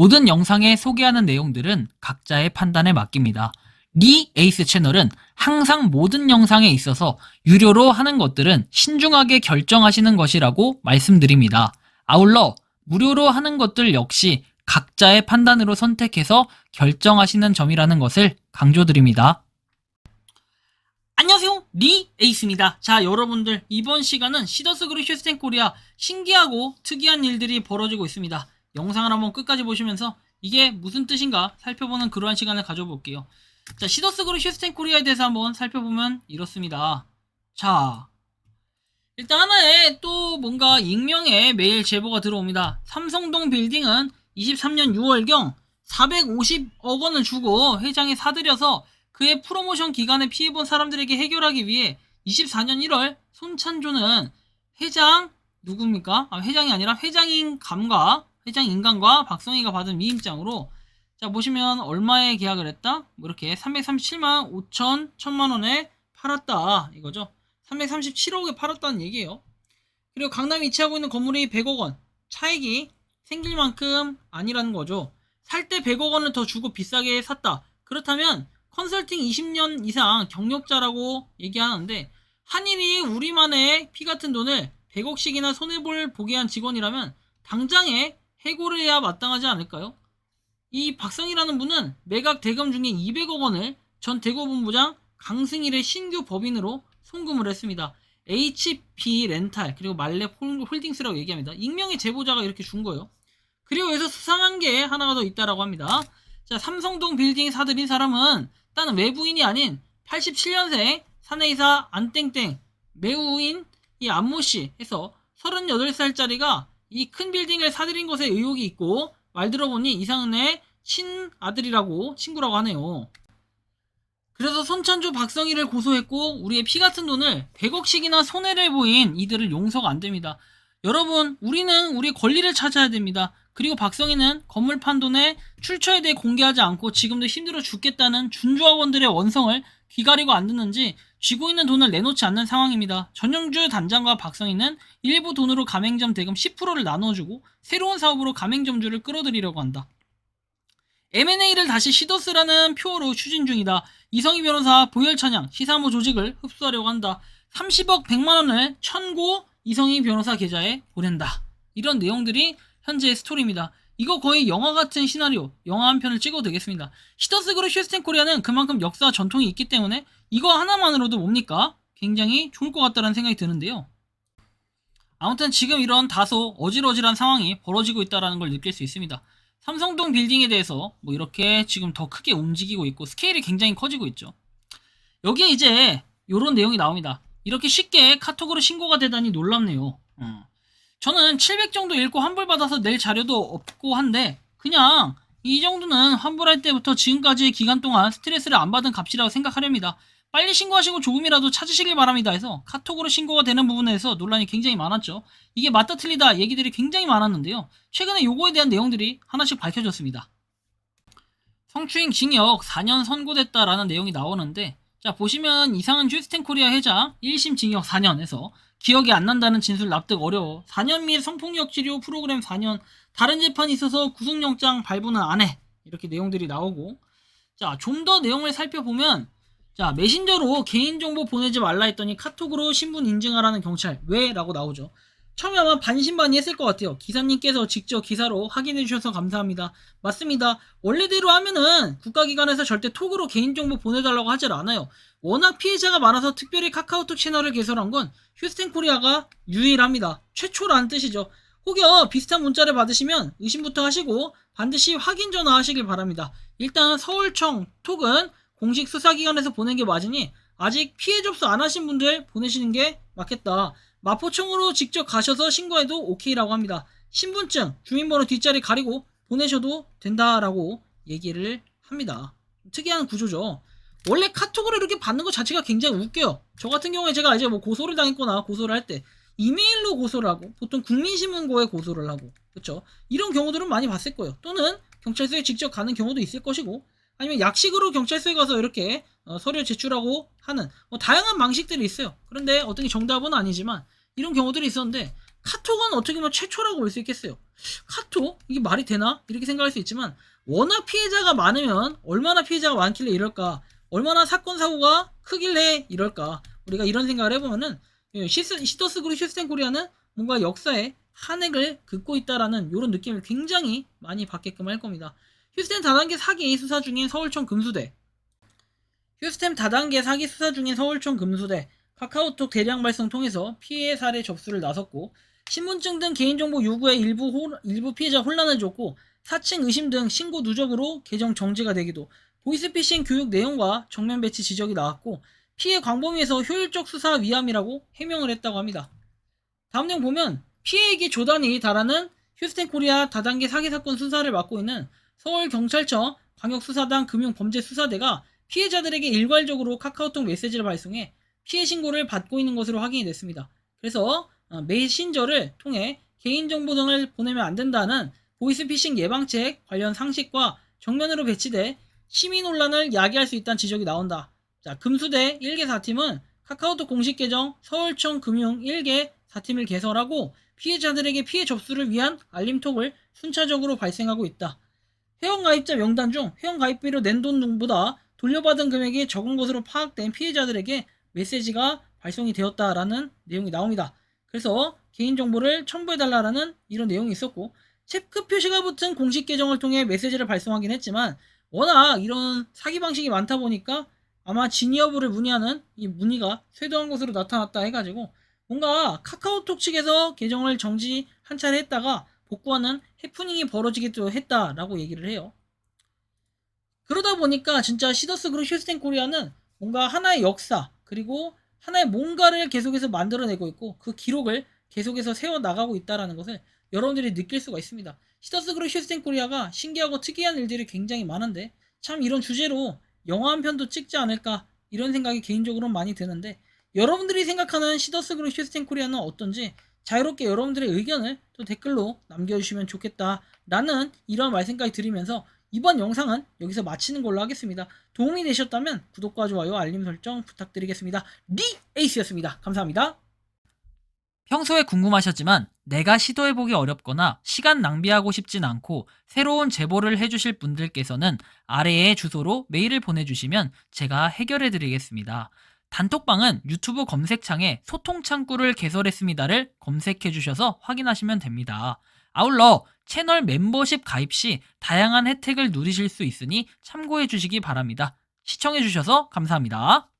모든 영상에 소개하는 내용들은 각자의 판단에 맡깁니다. 리 에이스 채널은 항상 모든 영상에 있어서 유료로 하는 것들은 신중하게 결정하시는 것이라고 말씀드립니다. 아울러 무료로 하는 것들 역시 각자의 판단으로 선택해서 결정하시는 점이라는 것을 강조드립니다. 안녕하세요, 리 에이스입니다. 자, 여러분들, 이번 시간은 시더스 그룹 휴스텐 코리아 신기하고 특이한 일들이 벌어지고 있습니다. 영상을 한번 끝까지 보시면서 이게 무슨 뜻인가 살펴보는 그러한 시간을 가져볼게요. 자, 시더스 그룹 휴스텐 코리아에 대해서 한번 살펴보면 이렇습니다. 자, 일단 하나의 또 뭔가 익명의 메일 제보가 들어옵니다. 삼성동 빌딩은 23년 6월경 450억 원을 주고 회장이 사들여서 그의 프로모션 기간에 피해본 사람들에게 해결하기 위해 24년 1월 손찬조는 회장 누굽니까? 회장이 아니라 회장인 인간과 박성희가 받은 미임장으로, 자, 보시면 얼마에 계약을 했다? 뭐 이렇게 337만 5천 1천만 원에 팔았다 이거죠. 337억에 팔았다는 얘기예요. 그리고 강남에 위치하고 있는 건물이 100억 원 차익이 생길 만큼 아니라는 거죠. 살 때 100억 원을 더 주고 비싸게 샀다. 그렇다면 컨설팅 20년 이상 경력자라고 얘기하는데, 한일이 우리만의 피 같은 돈을 100억씩이나 손해볼 보게 한 직원이라면 당장에 해고를 해야 마땅하지 않을까요? 이 박성희라는 분은 매각 대금 중에 200억 원을 전 대구본부장 강승일의 신규 법인으로 송금을 했습니다. HP 렌탈 그리고 말렙 홀딩스라고 얘기합니다. 익명의 제보자가 이렇게 준 거예요. 그리고 여기서 수상한 게 하나가 더 있다라고 합니다. 자, 삼성동 빌딩 사들인 사람은 다른 외부인이 아닌 87년생 사내이사 안땡땡 매우인 이 안모씨 해서 38살짜리가 이 큰 빌딩을 사들인 것에 의혹이 있고, 말 들어보니 이상은의 친구라고 하네요. 그래서 손찬조 박성희를 고소했고 우리의 피 같은 돈을 100억씩이나 손해를 보인 이들을 용서가 안 됩니다. 여러분, 우리는 우리의 권리를 찾아야 됩니다. 그리고 박성희는 건물 판돈의 출처에 대해 공개하지 않고 지금도 힘들어 죽겠다는 준조합원들의 원성을 귀가리고 안 듣는지 쥐고 있는 돈을 내놓지 않는 상황입니다. 전영주 단장과 박성희는 일부 돈으로 가맹점 대금 10%를 나눠주고 새로운 사업으로 가맹점주를 끌어들이려고 한다. M&A를 다시 시더스라는 표어로 추진 중이다. 이성희 변호사 보혈찬양 시사모 조직을 흡수하려고 한다. 30억 100만원을 천고 이성희 변호사 계좌에 보낸다. 이런 내용들이 현재의 스토리입니다. 이거 거의 영화 같은 시나리오, 영화 한 편을 찍어도 되겠습니다. 시더스 그룹 휴스텐 코리아는 그만큼 역사와 전통이 있기 때문에 이거 하나만으로도 뭡니까? 굉장히 좋을 것 같다는 생각이 드는데요. 아무튼 지금 이런 다소 어질어질한 상황이 벌어지고 있다는 걸 느낄 수 있습니다. 삼성동 빌딩에 대해서 뭐 이렇게 지금 더 크게 움직이고 있고 스케일이 굉장히 커지고 있죠. 여기에 이제 이런 내용이 나옵니다. 이렇게 쉽게 카톡으로 신고가 되다니 놀랍네요. 저는 700 정도 읽고 환불받아서 낼 자료도 없고 한데 그냥 이 정도는 환불할 때부터 지금까지의 기간 동안 스트레스를 안 받은 값이라고 생각하렵니다. 빨리 신고하시고 조금이라도 찾으시길 바랍니다 해서 카톡으로 신고가 되는 부분에서 논란이 굉장히 많았죠. 이게 맞다 틀리다 얘기들이 굉장히 많았는데요. 최근에 요거에 대한 내용들이 하나씩 밝혀졌습니다. 성추행 징역 4년 선고됐다라는 내용이 나오는데, 자, 보시면 이상은 휴스텐 코리아 회장 1심 징역 4년에서 기억이 안 난다는 진술 납득 어려워 4년 및 성폭력 치료 프로그램 4년 다른 재판이 있어서 구속영장 발부는 안 해. 이렇게 내용들이 나오고, 자, 좀 더 내용을 살펴보면, 자, 메신저로 개인정보 보내지 말라 했더니 카톡으로 신분 인증하라는 경찰 왜? 라고 나오죠. 처음에 아마 반신반의했을 것 같아요. 기사님께서 직접 기사로 확인해 주셔서 감사합니다. 맞습니다. 원래대로 하면은 국가기관에서 절대 톡으로 개인정보 보내달라고 하질 않아요. 워낙 피해자가 많아서 특별히 카카오톡 채널을 개설한 건 휴스텐 코리아가 유일합니다. 최초라는 뜻이죠. 혹여 비슷한 문자를 받으시면 의심부터 하시고 반드시 확인 전화하시길 바랍니다. 일단 서울청 톡은 공식 수사기관에서 보낸 게 맞으니 아직 피해 접수 안 하신 분들 보내시는 게 맞겠다. 마포청으로 직접 가셔서 신고해도 오케이라고 합니다. 신분증, 주민번호 뒷자리 가리고 보내셔도 된다라고 얘기를 합니다. 특이한 구조죠. 원래 카톡으로 이렇게 받는 것 자체가 굉장히 웃겨요. 저 같은 경우에 제가 이제 뭐 고소를 당했거나 고소를 할 때 이메일로 고소를 하고 보통 국민신문고에 고소를 하고, 그쵸? 이런 경우들은 많이 봤을 거예요. 또는 경찰서에 직접 가는 경우도 있을 것이고, 아니면 약식으로 경찰서에 가서 이렇게 서류 제출하고 하는 다양한 방식들이 있어요. 그런데 어떤 게 정답은 아니지만 이런 경우들이 있었는데, 카톡은 어떻게 보면 최초라고 볼 수 있겠어요. 카톡? 이게 말이 되나? 이렇게 생각할 수 있지만 워낙 피해자가 많으면 얼마나 피해자가 많길래 이럴까? 얼마나 사건 사고가 크길래 이럴까? 우리가 이런 생각을 해보면은 시더스 그룹 휴스텐 코리아는 뭔가 역사에 한 획을 긋고 있다라는 이런 느낌을 굉장히 많이 받게끔 할 겁니다. 휴스텐 다단계 사기 수사 중인 서울청 금수대, 휴스텐 다단계 사기 수사 중인 서울청 금수대, 카카오톡 대량 발송 통해서 피해 사례 접수를 나섰고, 신분증 등 개인정보 요구에 일부 피해자 혼란을 줬고, 사칭 의심 등 신고 누적으로 계정 정지가 되기도, 보이스피싱 교육 내용과 정면 배치 지적이 나왔고, 피해 광범위에서 효율적 수사 위함이라고 해명을 했다고 합니다. 다음 내용 보면 피해액이 조단위 달하는 휴스텐 코리아 다단계 사기 사건 수사를 맡고 있는 서울경찰청 광역수사단 금융범죄수사대가 피해자들에게 일괄적으로 카카오톡 메시지를 발송해 피해 신고를 받고 있는 것으로 확인이 됐습니다. 그래서 메신저를 통해 개인정보 등을 보내면 안 된다는 보이스피싱 예방책 관련 상식과 정면으로 배치돼 시민 논란을 야기할 수 있다는 지적이 나온다. 자, 금수대 1개 4팀은 카카오톡 공식 계정 서울청 금융 1개 4팀을 개설하고 피해자들에게 피해 접수를 위한 알림톡을 순차적으로 발생하고 있다. 회원가입자 명단 중 회원가입비로 낸 돈보다 돌려받은 금액이 적은 것으로 파악된 피해자들에게 메시지가 발송이 되었다라는 내용이 나옵니다. 그래서 개인정보를 첨부해달라는 이런 내용이 있었고, 체크 표시가 붙은 공식 계정을 통해 메시지를 발송하긴 했지만 워낙 이런 사기 방식이 많다 보니까 아마 진위 여부를 문의하는 이 문의가 쇄도한 것으로 나타났다 해가지고 뭔가 카카오톡 측에서 계정을 정지 한 차례 했다가 복구하는 해프닝이 벌어지기도 했다라고 얘기를 해요. 그러다 보니까 진짜 시더스 그룹 휴스텐 코리아는 뭔가 하나의 역사 그리고 하나의 뭔가를 계속해서 만들어내고 있고 그 기록을 계속해서 세워나가고 있다는 것을 여러분들이 느낄 수가 있습니다. 시더스 그룹 휴스텐 코리아가 신기하고 특이한 일들이 굉장히 많은데 참 이런 주제로 영화 한 편도 찍지 않을까 이런 생각이 개인적으로 많이 드는데, 여러분들이 생각하는 시더스 그룹 휴스텐 코리아는 어떤지 자유롭게 여러분들의 의견을 또 댓글로 남겨주시면 좋겠다라는 이런 말씀까지 드리면서 이번 영상은 여기서 마치는 걸로 하겠습니다. 도움이 되셨다면 구독과 좋아요, 알림 설정 부탁드리겠습니다. 에이스였습니다. 감사합니다. 평소에 궁금하셨지만 내가 시도해보기 어렵거나 시간 낭비하고 싶진 않고 새로운 제보를 해주실 분들께서는 아래의 주소로 메일을 보내주시면 제가 해결해드리겠습니다. 단톡방은 유튜브 검색창에 소통창구를 개설했습니다를 검색해주셔서 확인하시면 됩니다. 아울러 채널 멤버십 가입 시 다양한 혜택을 누리실 수 있으니 참고해주시기 바랍니다. 시청해주셔서 감사합니다.